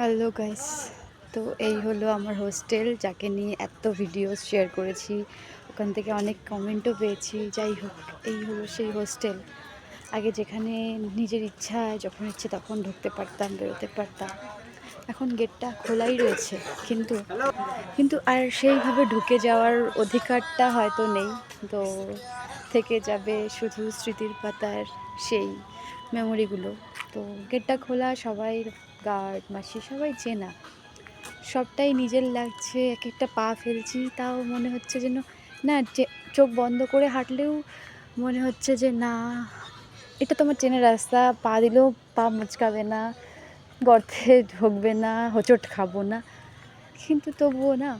Hello guys, তো এই হলো আমার হোস্টেল, যাকে নিয়ে এত ভিডিও শেয়ার করেছি। ওখান থেকে অনেক কমেন্টও পেয়েছি। যাই হোক, এই হলো সেই হোস্টেল। আগে যেখানে নিজের ইচ্ছায় যখন ইচ্ছে তখন ঢুকতে পারতাম, বেরোতে পারতাম। এখন গেটটা খোলাই রয়েছে, কিন্তু কিন্তু আর সেইভাবে ঢুকে যাওয়ার অধিকারটা হয়তো নেই। তো থেকে যাবে শুধু স্মৃতির পাতার সেই মেমোরিগুলো। তো গেটটা খোলা, সবাই গার্ড মাসি সবাই চেনা, সবটাই নিজের লাগছে। এক একটা পা ফেলছি তাও মনে হচ্ছে যেন না, চোখ বন্ধ করে হাঁটলেও মনে হচ্ছে যে না, এটা তোমার চেনা রাস্তা, পা দিলেও পা মুচকাবে না, গর্তে ঢুকবে না, হোঁচট খাবো না। কিন্তু তবুও না,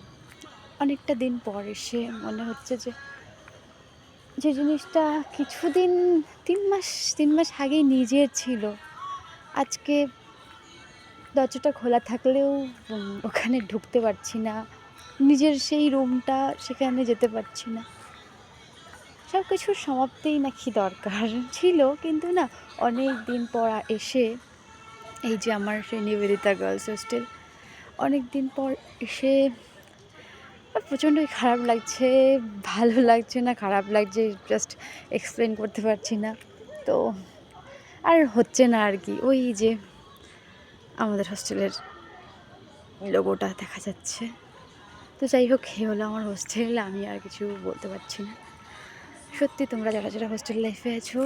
অনেকটা দিন পর এসে মনে হচ্ছে যে যে জিনিসটা কিছুদিন, 3 মাস আগেই নিজের ছিল, আজকে দরজাটা খোলা থাকলেও ওখানে ঢুকতে পারছি না। নিজের সেই রুমটা, সেখানে যেতে পারছি না। সব কিছুর সমাপ্তিই নাকি দরকার ছিল, কিন্তু না, অনেক দিন পর এসে এই যে আমার সেই নিবেদিতা গার্লস হোস্টেল, অনেক দিন পর এসে প্রচণ্ডই খারাপ লাগছে। ভালো লাগছে না, খারাপ লাগছে, জাস্ট এক্সপ্লেন করতে পারছি না। তো আর হচ্ছে না আর কি, ওই যে আমাদের হোস্টেলের লোগোটা দেখা যাচ্ছে। তো যাই হোক, এ হলো আমার হোস্টেল, আমি আর কিছু বলতে পারছি না। সত্যি তোমরা যারা যারা হোস্টেল লাইফে আছো,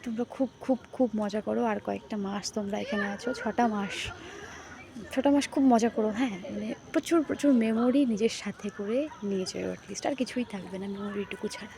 তোমরা খুব খুব খুব মজা করো। আর কয়েকটা মাস তোমরা এখানে আছো, 6টা মাস, 6টা মাস খুব মজা করো। হ্যাঁ, মানে প্রচুর প্রচুর মেমোরি নিজের সাথে করে নিয়ে যাও, অ্যাটলিস্ট আর কিছুই থাকবে না মেমোরিটুকু ছাড়া।